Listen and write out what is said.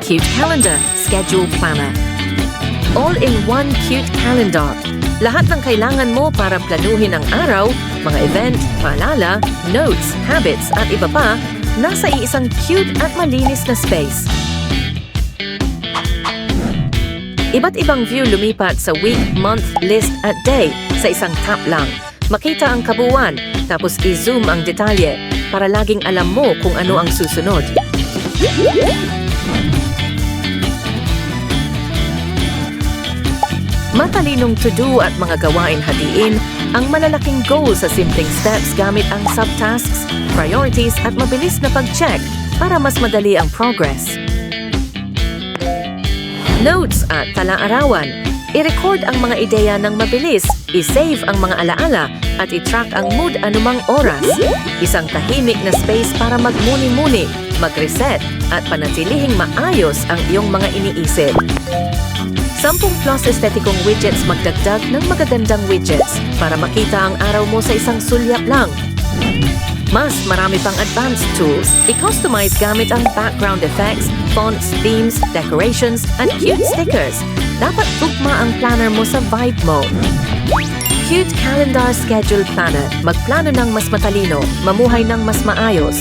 Cute Calendar Schedule Planner. All-in-one cute calendar. Lahat ng kailangan mo para planuhin ang araw, mga event, paalala, notes, habits at iba pa, nasa iisang cute at malinis na space. Iba't ibang view lumipat sa week, month, list at day sa isang tap lang. Makita ang kabuuan, tapos i-zoom ang detalye para laging alam mo kung ano ang susunod. Matalinong to-do at mga gawain hatiin ang malalaking goals sa simpleng steps gamit ang subtasks, priorities at mabilis na pag-check para mas madali ang progress. Notes at tala-arawan. I-record ang mga ideya ng mabilis, i-save ang mga alaala at i-track ang mood anumang oras. Isang tahimik na space para magmuni-muni, mag-reset at panatilihing maayos ang iyong mga iniisip. 10+ estetikong widgets magdagdag ng magagandang widgets para makita ang araw mo sa isang sulyap lang. Mas marami pang advanced tools, i-customize gamit ang background effects, fonts, themes, decorations, at cute stickers. Dapat tugma ang planner mo sa vibe mo. Cute Calendar Schedule Planner. Magplano ng mas matalino, mamuhay ng mas maayos.